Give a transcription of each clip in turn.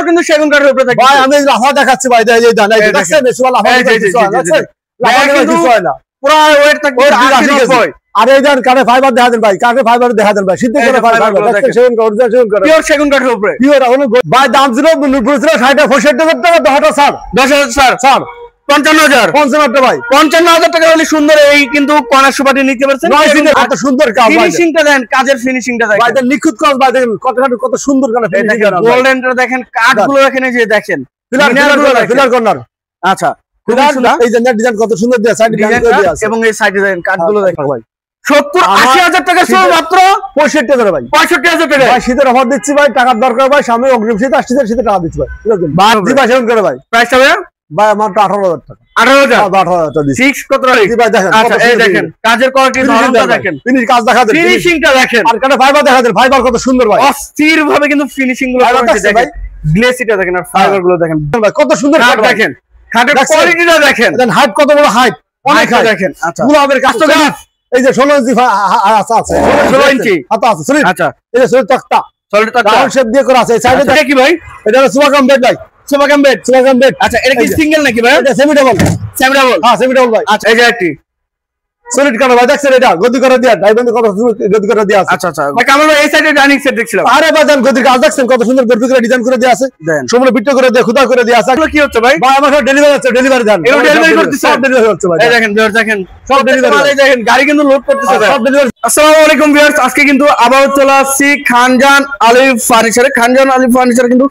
Pure কিন্তু সেগুন কাঠের উপরে থাকে ভাই আমি লাফা দেখাচ্ছি ভাই এই যে দানা এটা দেখছেন এসব লাফা দেখাচ্ছি লাফা কিছু হয় না পুরো ওয়েট থাকবে 80 আর এই দেন কাঠে ফাইবার দেখা দেন ভাই কাঠে ফাইবার দেখা দেন ভাই সিদ্ধ করে ফাইবার দেখছেন সেগুন কাঠ সেগুন কাঠ পিওর সেগুন কাঠের উপরে পিওর ভাই দাম ছিল 60 টাকা 10,000 স্যার 10,000 স্যার স্যার 55,000 ভাই 55,000 টাকা হলে সুন্দর এই কিন্তু কর্নার সোফাটি নিতে পারছেন কত সুন্দর কাজ ফিনিশিংটা দেন কাজের ফিনিশিংটা দেখেন ভাই এটা নিখুঁত কাজ ভাই দেখেন কত সুন্দর কাজ ফিনিশিং করা গোল্ডেনটা দেখেন কাঠগুলো এখানে যে দেখেন ফিলার কর্নার আচ্ছা এই যে ডিজাইন কত সুন্দর দেয়া সাইড ডিজাইন করে দেয়া আছে এবং এই সাইডে দেখেন কাঠগুলো দেখেন ভাই 70-80,000 টাকা সব মাত্র 65,000 ভাই 65,000 টাকা ভাই শীতের অফার দিচ্ছি ভাই টাকার দরকার ভাই সামনে অগ্রিম শীত আসছে শীতে টাকা দিচ্ছি ভাই জি ভাই সেরকম করে ভাই প্রাইস হবে ভাই আমার 18,000 টাকা 18,000 দিচ্ছি ফিক্স কত রাখি জি ভাই দেখেন আচ্ছা এই দেখেন কাজের কোয়ালিটি ধরনটা দেখেন ফিনিশ কাজ দেখা দেন ফিনিশিংটা দেখেন আর কাটা ফাইবার দেখা দেন ফাইবার কত সুন্দর ভাই অস্থির ভাবে কিন্তু ফিনিশিং গুলো দেখেন ভাই গ্লেসিটা দেখেন আর ফাইবার গুলো দেখেন ভাই কত সুন্দর কাট দেখেন কাটের কোয়ালিটিটা দেখেন দেন হাইট কত বড় হাইট অনেক হাইট দেখেন আচ্ছা পুরো আমাদের কাস্টমার এই যে 16 ইঞ্চি আছে 16 ইঞ্চি হাতা আছে সলিড আচ্ছা এই যে সলিড তক্তা রাউন্ড শেপ দিয়ে করা আছে এই সাইডে এটা কি ভাই এটা হলো সুপার বেড ভাই সুপার বেড আচ্ছা এটা কি সিঙ্গেল নাকি ভাই এটা সেমি ডাবল হ্যাঁ সেমি ডাবল ভাই আচ্ছা এই যে একটি সলিড কাটা ভাই দেখছেন এটা গদি করে দিয়া ডাইবন্ড কত সুন্দর গদি করে দিয়া আছে আচ্ছা আচ্ছা ভাই কামাল ভাই এই সাইডে ডাইনিং সেট দেখছিলাম আরে ভাই দেন গদির কাজ দেখছেন কত সুন্দর গদি করে ডিজাইন করে দিয়া আছে সম্পূর্ণ বিট্টো করে দিয়া খুদা করে দিয়া আছে এগুলো কি হচ্ছে ভাই ভাই আমার সব ডেলিভারি আছে ডেলিভারি দেন এগুলো ডেলিভারি করতেছে সব ডেলিভারি হচ্ছে ভাই এই দেখেন দেখেন সব ডেলিভারি এই দেখেন গাড়ি কিন্তু লোড করতেছে সব ডেলিভারি আসসালামু আলাইকুম ভিউয়ার্স আজকে কিন্তু আবার চলে আসছি খানজান আলী ফার্নিচারে খানজান আলী ফার্নিচার কিন্তু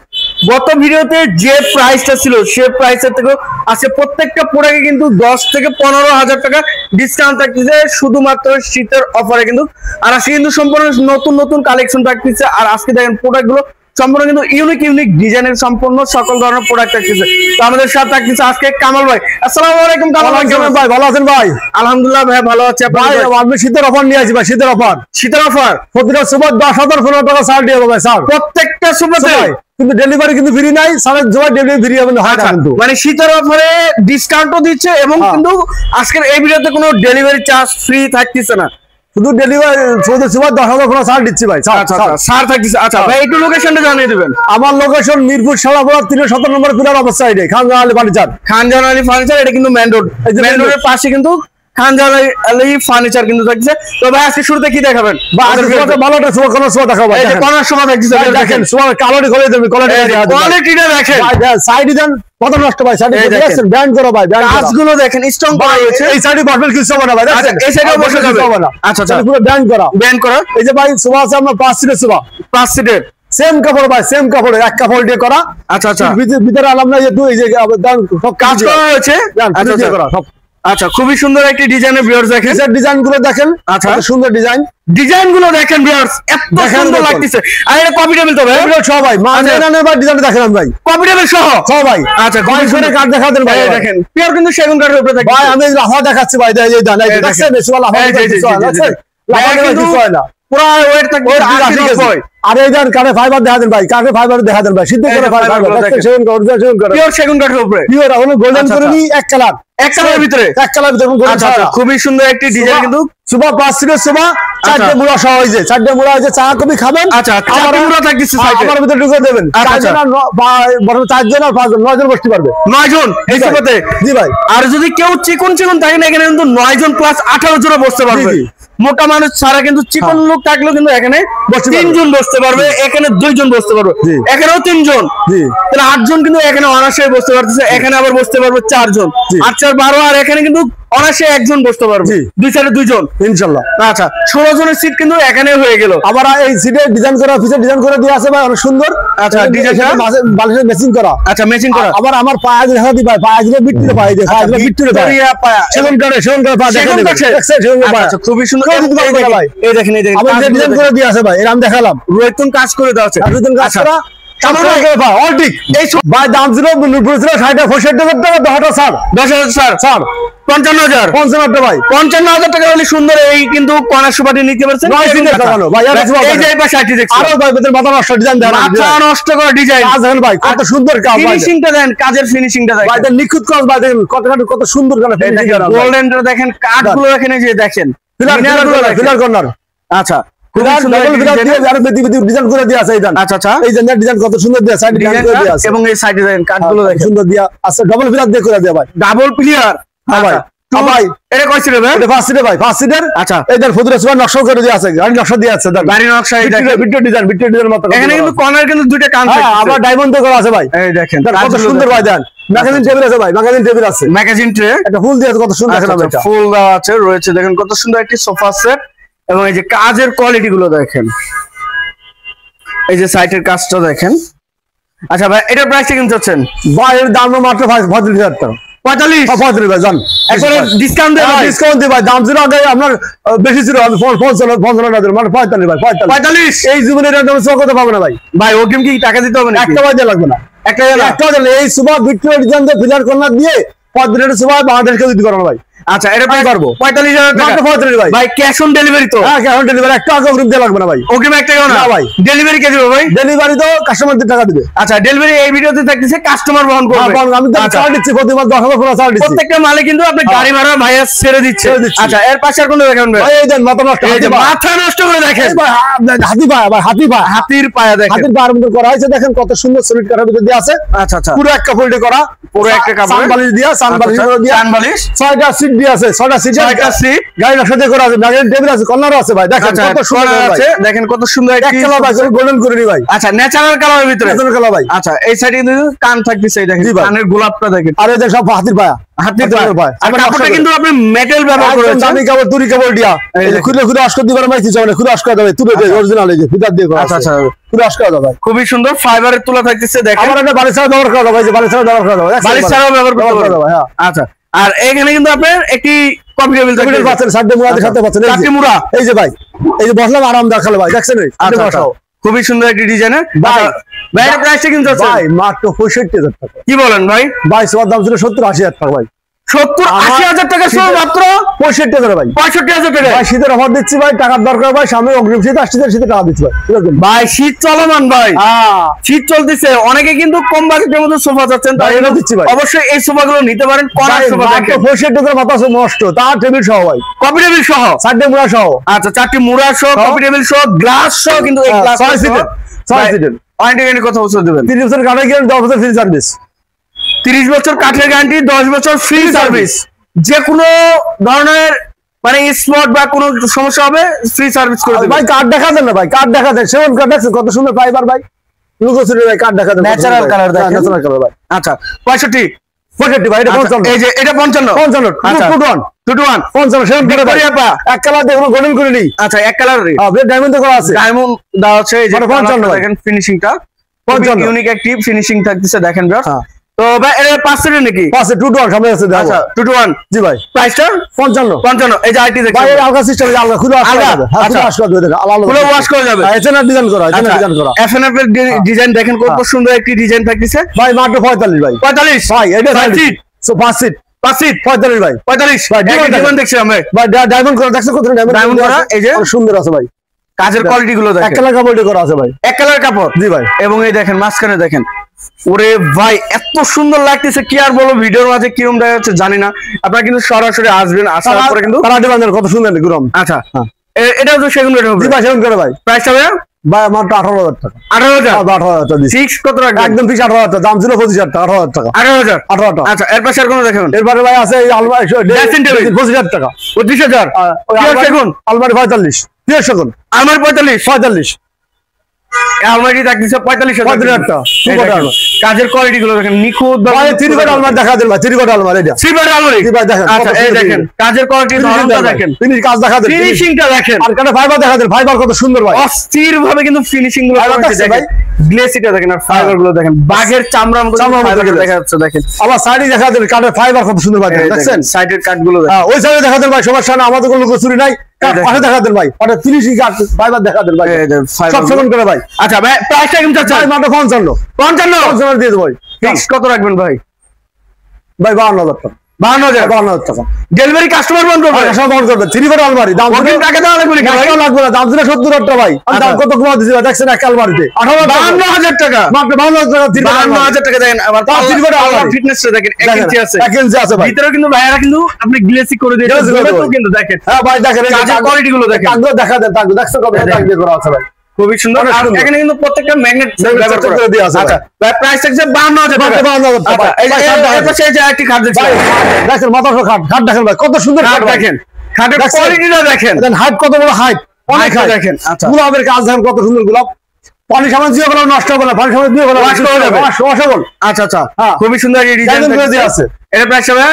গত ভিডিওতে যে প্রাইসটা ছিল সেই প্রাইসের থেকে আজকে প্রত্যেকটা প্রোডাক্টে কিন্তু 10 থেকে 15,000 টাকা ডিসকাউন্ট থাকতেছে শুধুমাত্র শীতের অফারে কিন্তু আর আজকে কিন্তু সম্পূর্ণ নতুন কালেকশন থাকতেছে আর আজকে দেখেন প্রোডাক্টগুলো সম্পূর্ণ কিন্তু ইউনিক ডিজাইনের সম্পূর্ণ সকল ধরনের প্রোডাক্ট থাকতেছে তো আমাদের সাথে থাকতেছে আজকে কামাল ভাই আসসালামু আলাইকুম কামাল ভাই ভালো আছেন ভাই আলহামদুলিল্লাহ ভাই ভালো আছি ভাই আমি শীতের অফার নিয়ে আসি ভাই শীতের অফার প্রতিটা সুপার 10,000-15,000 টাকা ছাড় দিয়ে ভাই স্যার প্রত্যেকটা সুপারতে কিন্তু ডেলিভারি কিন্তু ফ্রি নাই সারা জমা ডেলিভারি ফ্রি হবে না কিন্তু মানে শীতের অফারে ডিসকাউন্টও দিচ্ছে এবং কিন্তু আজকের এই ভিডিওতে কোনো ডেলিভারি চার্জ ফ্রি থাকতেছে না শুধু ডেলিভারি শুধু সুপার 10,000 টাকা ছাড় দিচ্ছি ভাই ছাড় থাকতেছে আচ্ছা ভাই একটু লোকেশনটা জানিয়ে দিবেন আমার লোকেশন মিরপুর শালাপাড়া 317 নম্বর পিলার অফিস সাইডে খানজান আলী ফার্নিচার এটা কিন্তু মেইন রোড মেইন রোডের পাশে কিন্তু খানজান আলী ফার্নিচার কিন্তু থাকছে তো ভাই আজকে শুরুতে কি দেখাবেন ভালো একটা সোফা কোন সোফা দেখাবো এই যে কোন সোফা থাকছে দেখেন সোফা কালারই করে দেবেন কোয়ালিটিটা দেখেন সাইডে দেন কত নষ্ট ভাই সাইডে দেখেন ব্যান্ড করো ভাই কাজগুলো দেখেন স্ট্রং করা হয়েছে এই সাইডে বসবেন কিছু হবে না ভাই দেখেন এই সাইডেও বসে যাবে আচ্ছা আচ্ছা পুরো ব্যান্ড করা এই যে ভাই সোফা আছে আপনার 5 সিটের সোফা 5 সিটের সেম কাপড় ভাই সেম কাপড় এক কাপড় দিয়ে করা আচ্ছা আচ্ছা ভিতরে আলাম না যে এই যে সব কাজ করা হয়েছে আচ্ছা করা সব আচ্ছা খুবই সুন্দর একটি ডিজাইনের ভিউয়ার্স দেখেন ডিজাইন গুলো দেখেন আচ্ছা সুন্দর ডিজাইন গুলো দেখেন ভিউয়ার্স এত সুন্দর লাগতেছে আর এটা কপি টেবিল তো ভাই সব ভাই মানে ভাই ডিজাইন দেখেন ভাই কপি টেবিল সহ ভাই আচ্ছা ভাই শুনে কাট দেখা দেন ভাই দেখেন পিওর কিন্তু সেগুন কাঠের উপরে থাকে ভাই আমি লাফা দেখাচ্ছি ভাই এই দানা এটা দেখছেন এসব লাফা দেখাচ্ছি লাফা কিন্তু হয় না পুরো ওয়েট থাকবে 80 আর এই দেন কাঠে ফাইবার দেখা দেন ভাই কাঠে ফাইবার দেখা দেন ভাই সিদ্ধ করে ফাইবার সেগুন কাঠ পিওর সেগুন কাঠের উপরে পিওর হলো গোল্ডেন করে নি এক কালারের ভিতরে আচ্ছা খুবই সুন্দর একটি ডিজাইন কিন্তু সুবা 5 সিটের সুবা চারটে মুড়া সহ হয়েছে চারটে মুড়া হয়েছে চা কফি খাবেন আচ্ছা চারটে মুড়া থাকতেছে সাইডে আমার ভিতরে ঢুকে দেবেন চারজন আর বড় চারজন আর পাঁচজন 9 জন বসতে পারবে 9 জন এই সুবাতে জি ভাই আর যদি কেউ চিকন থাকে না এখানে কিন্তু 9 জন প্লাস 18 জন বসতে পারবে মোটা মানুষ ছাড়া কিন্তু চিকন লোক থাকলেও কিন্তু এখানে 3 জন বসতে পারবে এখানে 2 জন বসতে পারবে এখানেও 3 জন তাহলে 8 জন কিন্তু এখানে অনায়াসে বসতে পারতেছে এখানে আবার বসতে পারবে 4 জন 8 4 12 আর এখানে কিন্তু অনায়াসে একজন বসতে পারবে দুই সাইডে 2 জন ইনশাআল্লাহ আচ্ছা 16 জনের সিট কিন্তু এখানে হয়ে গেল আবার এই সিটে ডিজাইন করা অফিসে ডিজাইন করে দিয়ে আছে ভাই অনেক সুন্দর আচ্ছা ডিজাইনটা বালিশের ম্যাচিং করা আচ্ছা ম্যাচিং করা আবার আমার পায়া দেখা দি ভাই পায়া দিলে বিট্টুরে পায়া দে পায়া দিলে বিট্টুরে পায়া সেগুন করে পায়া দেখা আচ্ছা খুবই সুন্দর ভাই এই দেখেন আবার ডিজাইন করে দিয়ে আছে ভাই এরকম দেখালাম রয়তুন কাজ করে দেওয়া আছে রয়তুন কাজ করা অল ঠিক এই ভাই দাম ছিল 60-65,000 টাকা 10,000 স্যার 55,000 ভাই 55,000 টাকা হলে সুন্দর এই কিন্তু কর্নার সোফাটি নিতে পারছেন ভাই এই যে পাশে আইটি দেখছেন আরো ভাই ভিতরে মাথা নষ্ট ডিজাইন দেন মাথা নষ্ট করা ডিজাইন কাজ দেন ভাই কত সুন্দর কাজ ফিনিশিংটা দেন কাজের ফিনিশিংটা দেখেন ভাই এটা নিখুঁত কাজ ভাই দেখেন কত সুন্দর কাজ ফিনিশিং করা গোল্ডেনটা দেখেন কাঠগুলো এখানে যে দেখেন ফিলার কর্নার আচ্ছা ডিজাইন করে দেওয়া আছে। আচ্ছা আচ্ছা, এই ডিজাইন কত সুন্দর দেওয়া সাইড ডিজাইন করে দেওয়া আছে এবং এই সাইডে দেখেন কাঠগুলো দেখেন সুন্দর দেওয়া আছে। ডাবল ফিলার দিয়ে করে দেওয়া ভাই, ডাবল প্লেয়ার। হ্যাঁ ভাই, ভাই এটা কয় সিটের ভাই? এটা 5 সিটের ভাই, 5 সিটের। আচ্ছা, এইটার ফুদরা সুবা নকশা করে দেওয়া আছে, গাড়ি নকশা দেওয়া আছে, গাড়ি নকশা। এই দেখেন ভিডিও ডিজাইন মত। এখানে কিন্তু কর্নার কিন্তু দুইটা কান আছে, আবার ডায়মন্ড করা আছে ভাই। এই দেখেন কত সুন্দর ভাই, দেন ম্যাগাজিন টেবিল আছে ভাই, ম্যাগাজিন টেবিল আছে, ম্যাগাজিন ট্রে, একটা ফুল দিয়ে কত সুন্দর দেখেন এটা, ফুল দেওয়া আছে রয়েছে। দেখেন কত সুন্দর একটি সোফা সেট, এবং এই যে কাজের কোয়ালিটি গুলো দেখেন, এই যে সাইটের কাজটা দেখেন। আচ্ছা ভাই, এটার প্রাইস কেমন চাচ্ছেন ভাই? এর দাম মাত্র 45,000 টাকা। 45 45 ভাই, জান একবারে ডিসকাউন্ট দেন, ডিসকাউন্ট দিই ভাই। দাম ছিল আগে আপনার বেশি ছিল, আমি 55 মানে 45 ভাই, 45। এই জীবনে এটা দাম চোখ কথা পাবো না ভাই। ভাই ওকে কি টাকা দিতে হবে না? একটা ভাই দেওয়া লাগবে না, একটা এই সুপার ভিক্টোরিয়া ডিজাইন দিয়ে ফিলার কর্নার দিয়ে 45 সুপার বাংলাদেশকে দিতে পারবো ভাই। আচ্ছা, এটা আমি পারবো 45,000 টাকা। 45 ভাই, ভাই ক্যাশ অন ডেলিভারি তো? হ্যাঁ, ক্যাশ অন ডেলিভারি, একটা টাকা অগ্রিম দেওয়া লাগবে না ভাই। অগ্রিম একটা টাকা না ভাই, ডেলিভারি কে দিবে ভাই? ডেলিভারি তো কাস্টমারদের টাকা দিবে। আচ্ছা, ডেলিভারি এই ভিডিওতে থাকতেছে, কাস্টমার বহন করবে। আমি তো ছাড় দিচ্ছি, প্রতি মাস 10,000 করে ছাড় দিচ্ছি। প্রত্যেকটা মালে কিন্তু আপনি গাড়ি ভাড়া ভাইয়া ছেড়ে দিচ্ছে। আচ্ছা, এর পাশে আর কোন দেখেন ভাই? এই দেন মাথা নষ্ট, এই যে মাথা নষ্ট করে দেখেন, হাতি পায়া ভাই, হাতি পায়া, হাতির পায়া দেখেন, হাতির পায়ের মধ্যে করা হয়েছে। দেখেন কত সুন্দর সলিড কাঠের ভিতর দিয়ে আছে। আচ্ছা আচ্ছা, পুরো একটা ফোল্ডে করা, পুরো একটা কাপড়, সানবালিশ দিয়া, সানবালিশ দিয়া, সানবালিশ, 6টা সিট দিয়ে আছে, 6টা সিট, 6টা সিট, গাড়ি নকশা করা আছে, ম্যাগনেট টেবিল আছে, কর্নারও আছে ভাই। দেখেন কত সুন্দর আছে, দেখেন কত সুন্দর এক কালার ভাই, গোল্ডেন করে নি ভাই। আচ্ছা, ন্যাচারাল কালারের ভিতরে, ন্যাচারাল কালার ভাই। আচ্ছা, এই সাইডে কিন্তু কান থাকতেছে, এই দেখেন কানের গোলাপটা দেখেন, আর এই যে সব হাতির পায়া, হাতির পায়া। আর কাপড়টা কিন্তু আপনি মেটাল ব্যবহার করেছেন, দামি কাপড়, তুরি কাপড় দিয়া, এই যে খুলে খুলে আশকা দিবার ভাই, কিছু না, খুলে আশকা দেবে, তুলে দেবে অরিজিনাল, এই যে ফিতার দিয়ে করা। আচ্ছা আচ্ছা, খুলে আশকা দাও ভাই, খুবই সুন্দর ফাইবারের তুলা থাকতেছে। দেখেন আমার একটা বালিশ ছাড়া ব্যবহার করা ভাই, যে বালিশ ছাড়া ব্যবহার করা ভাই, বালিশ ছাড়াও ব্যবহার করা ভাই। হ্যাঁ, আচ্ছা, আর এখানে কিন্তু আপনার একটি কফি টেবিল থাকবে, পাচ্ছেন সাথে মুড়াদের সাথে পাচ্ছেন, চারটি মুড়া। এই যে ভাই, এই যে বসলাম আরাম দেখালো ভাই, দেখছেন? খুবই সুন্দর একটি ডিজাইনের ভাই। ভাই এর প্রাইসটা কিন্তু ভাই মাত্র 65,000 টাকা। কি বলেন ভাই? ভাই সবার দাম ছিল 70-80,000 টাকা ভাই। 70-80,000 টাকা শুধু মাত্র 65,000 ভাই, 65,000 টাকা ভাই। শীতের অফার দিচ্ছি ভাই, টাকার দরকার ভাই, সামনে অগ্রিম শীত আসছে, শীতে টাকা দিচ্ছি ভাই। ভাই শীত চলমান ভাই, শীত চলতেছে, অনেকে কিন্তু কম বাজেটের মধ্যে সোফা চাচ্ছেন, তাই এটা দিচ্ছি ভাই। অবশ্যই এই সোফা গুলো নিতে পারেন। কর্নার সোফা দেখেন, 65,000 মাথা নষ্ট, তার টেবিল সহ ভাই, কফি টেবিল সহ, 4টে মুড়া সহ। আচ্ছা, 4টি মুড়া সহ, কফি টেবিল সহ, গ্লাস সহ, কিন্তু এই গ্লাস 6 সিটের, 6 সিটের। ওয়ারেন্টি কত বছর দেবেন? 30 বছর কাঠের গ্যারান্টি, 10 বছর ফ্রি সার্ভিস। 30 বছর কাঠের গ্যারান্টি, 10 বছর ফ্রি সার্ভিস। যে কোনো ধরনের মানে স্পট বা কোনো সমস্যা হবে, ফ্রি সার্ভিস করে দেবেন ভাই। কার্ড দেখা দেন না ভাই, কার্ড দেখা দেন, সেভেন কার্ড দেখছেন কত সুন্দর ফাইবার ভাই, লুকোসিটি ভাই, কার্ড দেখা দেন, ন্যাচারাল কালার দেখেন, ন্যাচারাল কালার ভাই। আচ্ছা, 65 ভাই, এটা 55, এই যে এটা 55, 55 2-1 55 সেভেন করে ভাই, এক কালার দেখো, গোল্ডেন করে নি। আচ্ছা, এক কালার ডায়মন্ড করা আছে, ডায়মন্ড দেওয়া আছে, এই যে 55 দেখেন ফিনিশিংটা 55 ইউনিক একটি ফিনিশিং থাকতেছে, দেখেন ভিউয়ার্স। তো ভাই এর 5 সিটের নাকি? 5 2-1 সামনে আছে, দেখো। আচ্ছা, 2-1 জি ভাই। প্রাইসটা 55। এই যে আইটি দেখেন ভাই, এর আলগা সিস্টেম, আলগা খুলে আসা যাবে। আচ্ছা, আসা যাবে, আলাদা খুলে ওয়াশ করা যাবে। এছাড়া ডিজাইন করা, এছাড়া ডিজাইন করা, এফএনএফ এর ডিজাইন দেখেন, কত সুন্দর একটি ডিজাইন থাকতেছে ভাই। মাত্র 45 ভাই, 45 ভাই। এটা 5 সিট, 5 সিট 45 ভাই, 45 ভাই। ডিজাইন দেখছিলাম ভাই, ডায়মন্ড করা দেখছো, কত ডায়মন্ড করা, এই যে সুন্দর আছে ভাই। কাজের কোয়ালিটি গুলো দেখেন, এক কালার কাপড় করা আছে ভাই, এক কালার কাপড়। জি ভাই। এবং এই দেখেন মাঝখানে দেখেন, ওরে ভাই এত সুন্দর লাগতেছে, কি আর বলবো, ভিডিওর মাঝে কিরকম দেখা যাচ্ছে জানি না। আপনারা কিন্তু সরাসরি আসবেন, আসার পরে কিন্তু কত সুন্দর গুরম। আচ্ছা, এটাও তো সেগুন রেট হবে। জি ভাই, সেগুন করে ভাই। প্রাইসটা ভাই মাত্র 18,000 টাকা। 18,000 18,000 টাকা দিছি। ফিক্স কত রাখবেন? একদম ফিক্স 18,000 টাকা, দাম ছিল 25,000 টাকা, 18,000 টাকা। 18,000 টাকা। আচ্ছা, এর পাশে আর কোনো দেখেন? এরপরে ভাই আছে এই আলমারি 25,000 টাকা, 25,000। সেগুন আলমারি 45, পিওর সেগুন আমার 45 আলমারি দেখতেছে 45,000 টাকা। কাজের কোয়ালিটি গুলো দেখেন, নিখুঁত ভাই। 3 বেড আলমারি দেখা দেন ভাই, 3 বেড আলমারি, এটা 3 বেড আলমারি। জি ভাই, দেখেন। আচ্ছা, এই দেখেন কাজের কোয়ালিটি, ধরনটা দেখেন, ফিনিশ কাজ দেখা দেন, ফিনিশিংটা দেখেন, আর কাটা ফাইবার দেখা দেন, ফাইবার কত সুন্দর ভাই, অস্থির ভাবে কিন্তু ফিনিশিং গুলো করেছে দেখেন, গ্লেসিটা দেখেন, আর ফাইবার গুলো দেখেন, বাঘের চামড়ার মতো ফাইবার দেখা যাচ্ছে দেখেন। আবার সাইডে দেখা দেন, কাটের ফাইবার কত সুন্দর ভাই, দেখছেন সাইডের কাট গুলো দেখেন, ওই সাইডে দেখা দেন ভাই, সবার সামনে আমাদের কোনো কচুরি নাই, পাশে দেখা দেন ভাই, ওটা ফিনিশিং কাট ফাইবার দেখা দেন ভাই, সব সমান করে ভাই। আচ্ছা ভাই, প্রাইসটা কেমন চাচ্ছেন? ভাই মাত্র 55 দিয়ে দেব ভাই। ফিক্স কত রাখবেন ভাই? ভাই 52,000 টাকা। 52,000 52,000 টাকা ডেলিভারি কাস্টমার বন্ধ করবে, সব বন্ধ করবে। 3 ফোর আলমারি দাম টাকা দেওয়া লাগবে নাকি ভাই? লাগবে না, দাম ছিল 70,000 টাকা ভাই। আমি দাম কত কমা দিছি ভাই, দেখছেন এক আলমারিতে 52,000 টাকা, মাত্র 52,000 টাকা। 52,000 টাকা দেখেন। আবার তাও 3 ফোর আলমারি ফিটনেসটা দেখেন 1 ইঞ্চি আছে, 1 ইঞ্চি আছে ভাই। ভিতরে কিন্তু ভাইয়ারা কিন্তু আপনি গ্লেসি করে দিয়েছেন, Glassy করে দেবো। কিন্তু দেখেন হ্যাঁ ভাই দেখেন এই কাজের কোয়ালিটি গুলো দেখেন, কাগজ দেখা দেন, কাগজ দেখছেন কত টাকা দিয়ে করা আছে ভাই, খুবই সুন্দর। অনেক আর সুন্দর। এখানে কিন্তু প্রত্যেকটা ম্যাগনেট ব্যবহার করে করে দেওয়া আছে আচ্ছা ভাই, প্রাইস থাকছে 52,000 টাকা। 52,000 টাকা আচ্ছা, এই যে ভাই, খাট এরপর সেই যে আরেকটি খাট দেখছেন, ভাই দেখেন মাথা খাট, খাট দেখেন ভাই কত সুন্দর খাট খাট ভাই। দেখেন, খাটের দেখছেন? কোয়ালিটিটা দেখেন, দেন হাইট কত বড় হাইট, অনেক হাইটটা হাইট দেখেন। আচ্ছা গোলাপের কাজ দেখেন কত সুন্দর গোলাপ। পানি সামান দিয়ে গোলাপ নষ্ট হবে না, পানি সামান দিয়ে গোলাপ Wash করা যাবে। ওয়াশেবল। আচ্ছা আচ্ছা, হ্যাঁ। খুবই সুন্দর এই ডিজাইন Design করে দেওয়া আছে। এটা প্রাইস হবে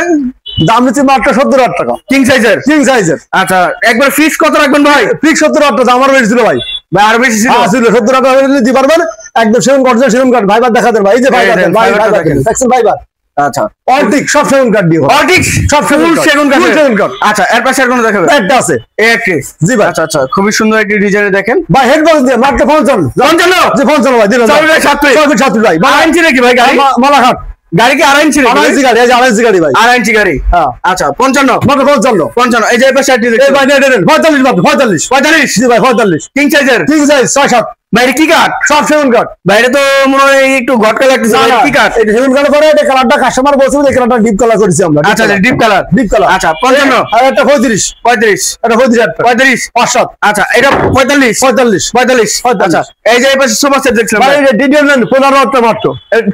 দাম নিচ্ছে মাত্র 70,000 টাকা কিং সাইজের। কিং সাইজের। আচ্ছা, একবার ফিক্স কত রাখবেন ভাই? ফিক্স 70,000 টাকা আমার বেশি ছিল ভাই। ভাই আর বেশি ছিল? ছিল 70,000 টাকা হলে দিতে পারবেন একদম সেগুন কাঠ, সেগুন কাঠ ভাইবার দেখা দেন ভাই, এই যে ভাইবার দেন, ভাইবার দেখেন দেখছেন ভাইবার আচ্ছা, অল্টিক সব সেগুন কাঠ দিয়ে করা। অটিক সব ফুল সেগুন কাঠ, ফুল সেগুন কাঠ। আচ্ছা এর পাশে আর কোন দেখাবে? একটা আছে এই একটি। জি ভাই। আচ্ছা আচ্ছা, খুবই সুন্দর একটি ডিজাইনে দেখেন। ভাই হেড বক্স দিয়ে মাত্র 55 জি 55 ভাই দিন 7 ভাই। 8 ইঞ্চি নাকি ভাই গাড়ি? মালাঘাট গাড়ি কি 8 ইঞ্চি নাকি? 8 ইঞ্চি গাড়ি, এই যে 8 ইঞ্চি গাড়ি ভাই। 8 ইঞ্চি গাড়ি। হ্যাঁ আচ্ছা 55 মাত্র 55 55, এই যে এই পাশে আরেকটি এই দেখছেন ভাই নেন 45 মাত্র 45 45 জি ভাই 45 কিং সাইজের। কিং সাইজ 6-7 বাইরে কি কাঠ? সব সেগুন কাঠ। বাইরে তো মনে হয় একটু ঘটকা লাগতেছে, না, ভাই না, কি কাঠ? এটা সেগুন কাঠের পরে এটা কালারটা কাস্টমার বলছে এই কালারটা ডিপ কালার করেছি আমরা। আচ্ছা ডিপ কালার। Deep colour. আচ্ছা 55 আর একটা 35 35 এটা 35 35 5-7 আচ্ছা এটা 45 45 45 45 আচ্ছা, এই যে এই পাশে সোফা সেট দেখছিলাম ভাই এটা ডিটেইল নেন 15,000 টাকা মাত্র।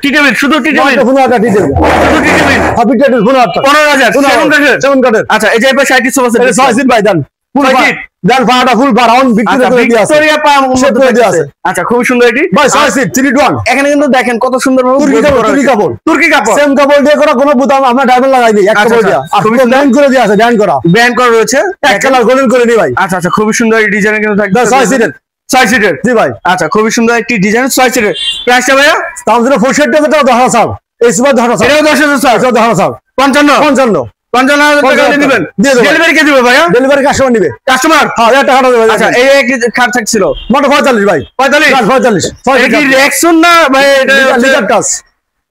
টি টেবিল, শুধু টি টেবিল, 15,000 টাকা ডিটেইল, শুধু টি টেবিল হাফি টেবিল 15,000 টাকা 15,000 সেগুন কাঠের। সেগুন কাঠের। আচ্ছা এই যে এই পাশে আরেকটি সোফা সেট এটা 6 সিট ভাই দেন ফুল 6 ভাড়া সিট। দেন ভাড়াটা ফুল ভাড়া অন বিক্রি আচ্ছা করে দিয়ে আছে ভিক্টোরিয়া পাম সব করে দিয়ে আছে। আচ্ছা খুব সুন্দর এটি ভাই 6 সিট 3 to 1 এখানে কিন্তু দেখেন কত সুন্দর তুর্কি কাপড়, তুর্কি কাপড়। তুর্কি কাপড় সেম কাপড় দিয়ে করা, কোনো বুতাম আমরা ডায়মন্ড লাগাইনি, এক আচ্ছা, কাপড় দিয়ে আচ্ছা, আর খুবই পুরো সুন্দর। ব্যান্ড করে দিয়ে আছে, ব্যান্ড করা ব্যান্ড করা রয়েছে এক কালার গোল্ডেন করে নি ভাই। আচ্ছা আচ্ছা, খুবই সুন্দর এই ডিজাইন কিন্তু থাকবে 6 সিটের 6 সিটের। জি ভাই। আচ্ছা খুবই সুন্দর একটি ডিজাইন 6 সিটের। প্রাইসটা ভাইয়া দাম ছিল 65,000 টাকা 10,000 স্যার, এই সুপার 10,000 স্যার, এটাও 10,000 স্যার, 10,000 স্যার 55 55 55,000 টাকা দিয়ে দিবেন। দিয়ে দেবো। ডেলিভারি কে দিবে ভাইয়া? ডেলিভারি কাস্টমার নিবে কাস্টমার। হ্যাঁ 1000 টাকা দেবে। আচ্ছা এই একটি খাট থাকছিল মাত্র 45 ভাই 45 45 এটা কি রেক্সন না ভাই? এটা লিটার টাচ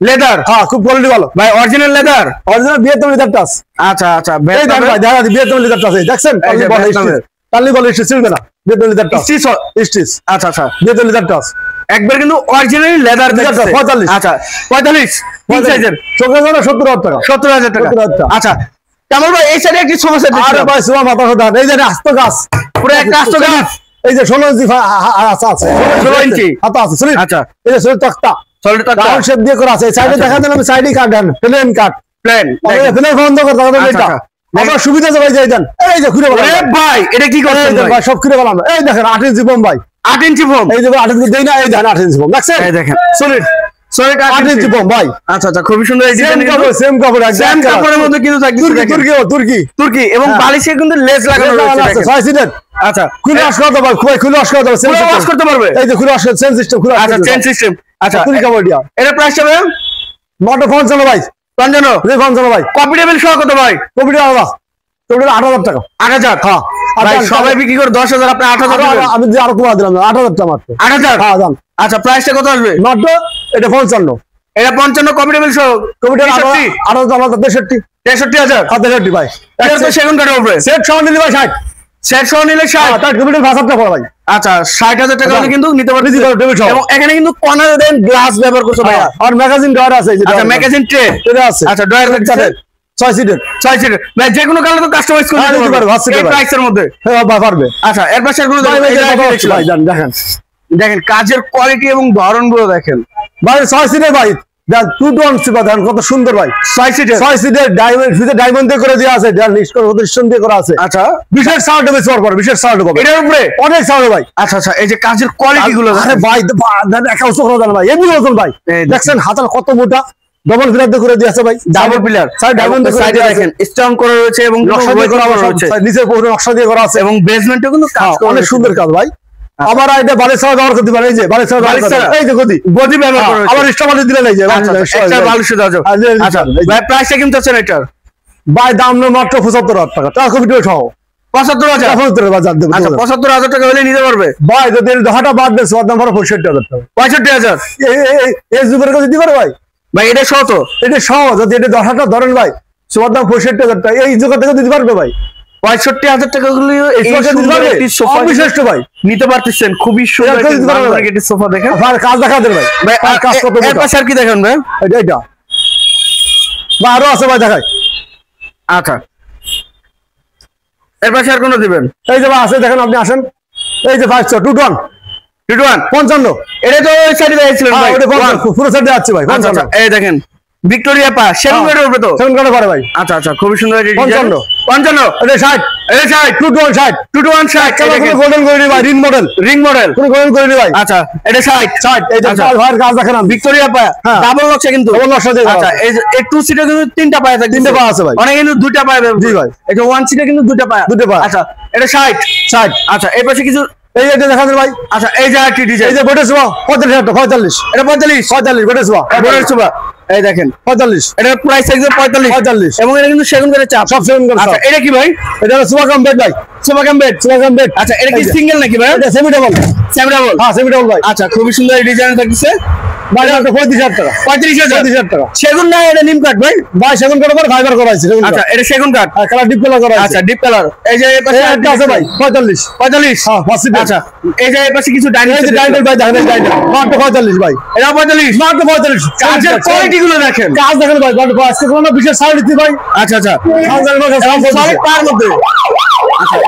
লেদার হ্যাঁ খুব কোয়ালিটি ভালো ভাই, original leather. Original 72 litre touch. আচ্ছা আচ্ছা এই দেখ ভাই দেখা দি 72 লিটার টাচ, এই দেখছেন এই যে টালি বল ভিয়েতনামের। টালি বল স্টিচ ছিল না 72 লিটার টাচ স্টিচ আচ্ছা আচ্ছা, 72 লিটার টাচ একবার কিন্তু অরিজিনাল লেদার লেদার 45 আচ্ছা 45 কি সাইজের? চোখের জন্য 70,000 টাকা 70,000 টাকা। 70,000 টাকা। আচ্ছা কেমন ভাই, এই সাইডে একটি সমস্যা আরে দেখছিলাম ভাই সুমা মাথা কথা এই যে আস্ত গাছ পুরো একটা আস্ত গাছ। এই যে 16 ইঞ্চি আছে আছে 16 ইঞ্চি। হাতা আছে সরি আচ্ছা এই যে সরি তক্তা সলিড টাকা রাউন্ড শেপ দিয়ে করা আছে সাইডে আচ্ছা। দেখা দেন আমি সাইডে কাট দেন প্লেন কাট প্লেন। প্লেন বন্ধ করে দাও আচ্ছা, এটা আচ্ছা। আমার সুবিধা আছে ভাই যাই দেন এই যে খুলে আরে বলাম ভাই এটা কি করছেন ভাই? ভাই সব খুলে বলাম এই দেখেন 8 ইঞ্চি বম ভাই 8 ইঞ্চি ফোম। এই যে 8 ইঞ্চি দেই না এই দেখেন 8 ইঞ্চি বম দেখছেন এই দেখেন সলিড সলিড 8 ইঞ্চি বম ভাই আচ্ছা আচ্ছা, খুবই সুন্দর এই সেম ডিজাইন কাপড় সেম কাপড় সেম কাপড়ের মধ্যে কিন্তু থাকছে তুর্কি দেখেন। তুর্কি তুর্কি তুর্কি এবং হ্যাঁ। বালিশে কিন্তু লেস লাগানো রয়েছে আছে দেখেন। 6 সিটের আচ্ছা খুলে ওয়াশ করতে পারবে খুলে ওয়াশ করতে পারবে পুরো ওয়াশ করতে পারবে। এই যে খুলে ওয়াশ সেম সিস্টেম খুলে আচ্ছা চেন সিস্টেম। আচ্ছা তুর্কি কাপড় দিয়া এটা প্রাইস হবে মোটর ফোন চলো ভাই 55 রে ফোন চলো ভাই কপি টেবিল সহ কত ভাই? কপিটা আলাদা কপিটা 8,000 টাকা 8,000। হ্যাঁ ভাই সবাই বিক্রি করে 10,000, আপনি 8,000 দিবেন। আমি যে আরো কমা দিলাম 8,000 টাকা মাত্র 8,000। হ্যাঁ দাম আচ্ছা প্রাইসটা কত আসবে? মাত্র এটা 55 এটা 55 কপি টেবিল সহ কপিটা 63 63 63,000। 63 ভাই এটা তো সেগুন কাঠের উপরে সেট সমান নিলে ভাই 60 সেট সহ নিলে 60। তার কপিটা 5,000 টাকা ভাই আচ্ছা 60,000 টাকা হলে কিন্তু নিতে পারবেন। টেবিল সহ এবং এখানে কিন্তু কর্নারে দেন গ্লাস ব্যবহার করছে ভাইয়া। আর ম্যাগাজিন ডয়ার আছে এই যে আচ্ছা ম্যাগাজিন ট্রে এটা আছে আচ্ছা ডয়ার দেখছেন 6 সিটের 6 সিটের ভাই, যে কোনো কালার তো কাস্টমাইজ করে হ্যাঁ, দিতে দিতে পারবে পারবে, 8 সিটের এই ভাই। প্রাইসের মধ্যে। হ্যাঁ ভাই পারবে আচ্ছা এর পাশে আর কোনো ভাই ভাই দেখছিলাম। ভাই দেখেন দেখেন কাজের কোয়ালিটি এবং ধরনগুলো দেখেন। ভাই 6 সিটের ভাই দেন 2 to 1 সিপা দেন কত সুন্দর ভাই 6 সিটের 6 সিটের ডায়মন্ড ভিতরে ডায়মন্ড দিয়ে করে দেওয়া আছে দেন নিষ্কর প্রদর্শন দিয়ে করা আছে আচ্ছা বিশেষ সাউন্ড হবে সর পরে বিশেষ সাউন্ড হবে এটার উপরে অনেক সাউন্ড ভাই আচ্ছা আচ্ছা, এই যে কাজের কোয়ালিটি গুলো আরে ভাই দেন একা উঁচু করে দেন ভাই এমনি ওজন ভাই এই দেখেন। দেখছেন হাতাল কত মোটা ডবল ফিলার দিয়ে করে দিয়েছে ভাই ডাবল পিলার সাইড ডায়মন্ড দিয়ে সাইডে দেখেন স্টোন করা রয়েছে এবং নকশা দিয়ে করা আছে নিচের পুরো নকশা দিয়ে করা আছে এবং বেসমেন্টে কিন্তু কাজ করা অনেক রয়েছে। সুন্দর কাজ ভাই আবার এটা বালিশ ছাড়া ব্যবহার করতে পারে এই যে বালিশ ছাড়া বালিশ ছাড়া? এই যে গদি গদি ব্যবহার করা রয়েছে। আবার স্টমালে দিলে এই যে আচ্ছা একটা ভালো সুদা যাও। আচ্ছা ভাই প্রাইসটা কিন্তু আছে এটার ভাই দাম নেই মাত্র 75,000 টাকা টাকা কমিটি সহ 75,000। 75,000 বাজার দেব আচ্ছা 75,000 টাকা হলে নিতে পারবে। ভাই যদি দহাটা বাদ দেন সব দাম পড়ে 65,000 টাকা 65,000 এই যুগের কাছে দিতে পারে ভাই ভাই এটা সহ তো এটা সহ যদি এটা দহাটা ধরেন ভাই সোফার দাম 65,000 টাকা, এই জোগাড় থেকে দিতে পারবে ভাই? 65,000 টাকা গুলি সোফা অবিশ্বাস্য ভাই, নিতে পারতেছেন, খুবই সুন্দর একটি সোফা দেখেন। কাজ দেখা দেন ভাই, কাজ কত এর পাশে আর কি দেখেন ভাই? এটা বা আরো আছে ভাই, দেখাই। আচ্ছা, এর পাশে আর কোন দিবেন? এই যে ভাই আছে, দেখেন আপনি আসেন। এই যে 221 55, এটা তো ওই সাইডে দেখছিলেন ভাই, ওটা 55 পুরো সাইডে আছে ভাই। আচ্ছা, এই দেখেন ভিক্টোরিয়া পা সেগুন কাঠের উপরে তো, সেগুন কাঠে পারে ভাই। আচ্ছা, খুবই সুন্দর এই ডিজাইন। 55 এটা 60, এটা 60 221 60 গোল্ডেন করে ভাই, রিং মডেল কোন গোল্ডেন করে ভাই। আচ্ছা, এটা 60 এই যে ভাইয়ের কাজ দেখেন, ভিক্টোরিয়া পা ডাবল নকশা কিন্তু, ডাবল নকশা দিয়ে। আচ্ছা, এই টু সিটে কিন্তু তিনটা পায়া থাকে, তিনটা পা আছে ভাই, অনেক কিন্তু দুইটা পায়া। জি ভাই, এটা ওয়ান সিটে কিন্তু দুইটা পায়া। আচ্ছা, এটা 60। আচ্ছা, এই পাশে কিছু এই যে দেখান ভাই। আচ্ছা, এই যে আরেকটি ডিজাইন, এই যে বডি সোফা 45, এটা 45 বডি সোফা, এই দেখেন 45, এটা প্রাইস একদম 45 এবং এটা কিন্তু সেগুন কাঠের চাপ, সব সেগুন কাঠ। আচ্ছা, এটা কি ভাই? এটা সোফা কাম বেড ভাই, সোফা কাম বেড। আচ্ছা, এটা কি সিঙ্গেল নাকি ভাই? এটা সেমি ডাবল। হ্যাঁ, সেমি ডাবল ভাই। আচ্ছা, খুবই সুন্দর ডিজাইন থাকছে ভাই, এটা 35,000 টাকা। 35,000 টাকা। সেগুন না, এটা নিম কাঠ ভাই? ভাই সেগুন কাঠ পর ফাইবার করা আছে। আচ্ছা, এটা সেগুন কাঠ, কালার ডিপ কালার করা আছে। আচ্ছা, ডিপ কালার। এই যে পাশে একটা আছে ভাই 45। হ্যাঁ, পসিবল। আচ্ছা, এই যে পাশে কিছু ডাইনিং, এই যে ডাইনিং ভাই, দেখেন এই ডাইনিং মাত্র 45 ভাই। এটা 45 মাত্র 45। কাজের কোয়ালিটি গুলো দেখেন, কাজ দেখেন ভাই, মাত্র আজকে কোনো বিশেষ ছাড় দিতে ভাই। আচ্ছা, কাজের মধ্যে সব সলিড পার মধ্যে।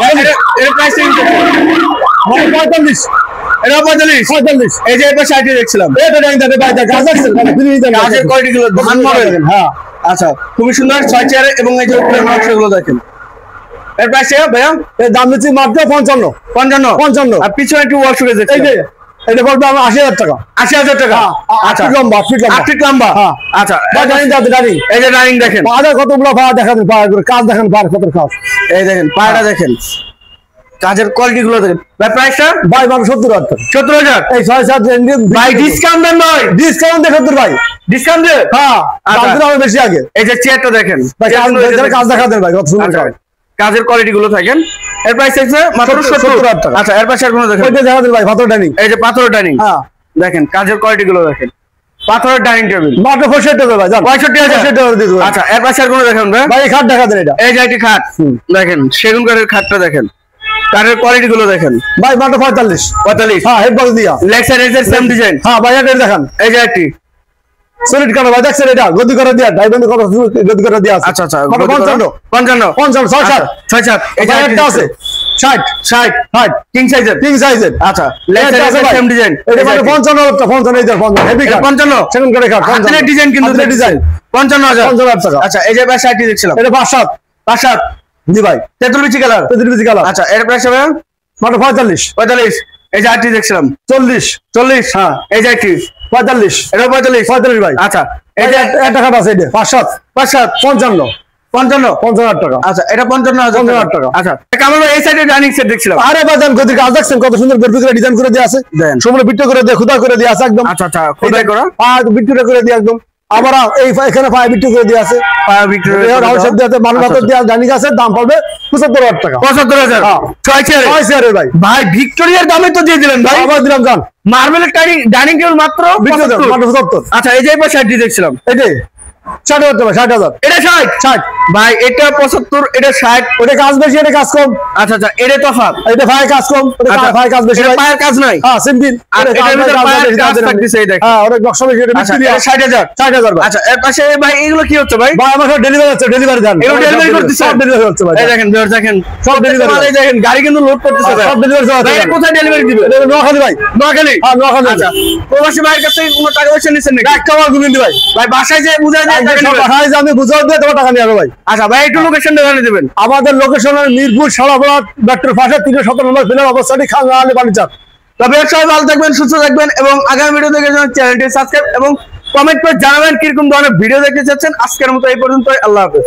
আচ্ছা, এর প্রাইস মানে 45। এটা 45। এই যে পাশে আইটি দেখছিলাম, এটা ডাইনিং দেখেন ভাই, কাজ দেখছেন মানে কাজের কোয়ালিটি গুলো ধান মডেল। হ্যাঁ, আচ্ছা, খুবই সুন্দর 6 চেয়ার এবং এই যে উপরের নকশাগুলো দেখেন। এর প্রাইস ভাইয়া? এর দাম দিচ্ছি মাত্র 55। আর পিছনে একটু ওয়াল শুকে দেখছেন, এই যে এটা বলবে আমার 80,000 টাকা। 80,000 টাকা। আচ্ছা, লম্বা 8 ফিট লম্বা। হ্যাঁ, আচ্ছা, ডাইনিং যাতে ডাইনিং, এই যে ডাইনিং দেখেন, পাড়া কতগুলো পাড়া দেখেন, কাজ দেখেন, পাড়া কত কাজ। এই দেখেন পায়রা দেখেন, কাজের কোয়ালিটি গুলো দেখেন। ভাই প্রাইসটা? ভাই 70,000 টাকা। 70,000। এই 6-7 ভাই ডিসকাউন্ট দেন ভাই, ডিসকাউন্ট দে 70 ভাই, ডিসকাউন্ট দে। হ্যাঁ, আচ্ছা, দাম দিন বেশি আগে। এই যে চেয়ারটা দেখেন, ভাই কাজ দেখা দেন ভাই, কত সুন্দর আচ্ছা, কাজ। কাজের কোয়ালিটি গুলো থাকেন। এর প্রাইস আছে মাত্র 70,000 টাকা। আচ্ছা, এর পাশে আর কোনো দেখেন? ওইটা দেখা দেন ভাই, পাথর ডাইনিং। এই যে পাথরের ডাইনিং, হ্যাঁ, দেখেন কাজের কোয়ালিটি গুলো দেখেন, পাথরের ডাইনিং টেবিল মাত্র 65 টাকা ভাই, জান 65,000 টাকা দিয়ে দেব। আচ্ছা, এর পাশে আর কোনো দেখেন ভাই? ভাই এই খাট দেখা দেন, এটা এই যে একটি খাট দেখেন, সেগুন কাঠের খাটটা দেখেন, কাঠের কোয়ালিটি গুলো দেখেন। ভাই মাত্র 45। হ্যাঁ, হেড বক্স দিয়া, লেগ সাইড এর সেম ডিজাইন। হ্যাঁ ভাই, এটা দেখেন, এই যে একটি সলিড কাঠ ভাই, দেখছেন এটা গদি করে দিয়া, ডাইমন্ড কত গদি করে দিয়া আছে। আচ্ছা, 55 6-7 এই যে একটা আছে 60 কিং সাইজের। আচ্ছা, লেগ সাইড এর সেম ডিজাইন। এটা মানে 55 টাকা। 55 এই যে 55 হেভি কাঠ, 55 সেকেন্ড করে কাঠ, 55 ডিজাইন কিন্তু ডিজাইন 55,000 টাকা। আচ্ছা, এই যে পাশে আইটি দেখছিলাম, এটা 5-7 জি ভাই, তেঁতুল বিচি কালার। আচ্ছা, এর প্রাইস হবে মাত্র 45। এই যে আইটি দেখছিলাম 40। হ্যাঁ, এই যে আইটি 45। এটা 45 ভাই। আচ্ছা, এই যে একটা কাঠ আছে, এটা 5-7 55 টাকা। আচ্ছা, এটা 55,000 টাকা। আচ্ছা, কামাল ভাই এই সাইডে ডাইনিং সেট দেখছিলাম। আরে বাজান গদির কাজ দেখছেন, কত সুন্দর গদি করে ডিজাইন করে দেয়া আছে, দেন সম্পূর্ণ বিট্টু করে দেয়া, খুদা করে দেয়া আছে একদম। আচ্ছা, খোদাই করা বিট্টু করে দেয়া একদম। আবার এই এখানে পায়ে বিট্টু করে দেয়া আছে, রাউন্ড শেপ দেয়া আছে, মানুষ হাতে দেয়া ডাইনিং আছে, দাম পড়বে 75,000 টাকা। 75,000 6 চেয়ারে ভাই। ভাই ভিক্টোরিয়ার দামে তো দিয়ে দিলেন ভাই, আবার দিলাম জান, মার্বেলের ডাইনিং টেবিল মাত্র 75। আচ্ছা, এই যে পাশে আইটি দেখছিলাম, এটাই 60,000 টাকা। 60,000 এটা 60 ভাই, এটা 75, এটা 60। ওটা কাজ বেশি, এটা কাজ কম। আচ্ছা, এটা তফাৎ, এটা ভাই কাজ কম, এটা ভাই কাজ বেশি, এটা পায়ের কাজ নাই। হ্যাঁ, সিম্পল। আর এটার ভিতরে পায়ের কাজ থাকতেছে, এই দেখেন। হ্যাঁ, অনেক নকশা বেশি, এটা আচ্ছা, মিস্ত্রি। এটা 60,000 ভাই। আচ্ছা, এর পাশে ভাই এগুলো কি হচ্ছে ভাই? ভাই আমার ডেলিভারি হচ্ছে, ডেলিভারি দেন, এগুলো ডেলিভারি করতেছে, সব ডেলিভারি হচ্ছে ভাই। এই দেখেন ভিউয়ার, দেখেন সব ডেলিভারি। এই দেখেন গাড়ি কিন্তু লোড করতেছে ভাই, সব ডেলিভারি হচ্ছে ভাই। কোথায় ডেলিভারি দিবে? নোয়াখালী ভাই, নোয়াখালী। হ্যাঁ নোয়াখালী। আচ্ছা, প্রবাসী ভাইয়ের কাছে কোনো টাকা পয়সা নিছেন নাকি? একটা আমার গুমিন্দি ভাই, ভাই বাসায় যে বুঝায় যায় টাকা নেবেন? বাসায় যে আমি বুঝাও দিয়ে তোমার টাকা নিয়ে আসবো ভাই। আচ্ছা ভাই, একটু লোকেশন দেখানে দিবেন। আমাদের লোকেশন মিরপুর সারাবাদ মেট্রোর পাশে 317 নম্বর ফিলার অবস্থাটি খান আলী বাণিজ্য। তবে সবাই ভালো থাকবেন, সুস্থ থাকবেন এবং আগামী ভিডিও দেখে চ্যানেলটি সাবস্ক্রাইব এবং কমেন্ট করে জানাবেন কিরকম ধরনের ভিডিও দেখতে চাচ্ছেন। আজকের মতো এই পর্যন্তই, আল্লাহ হাফেজ।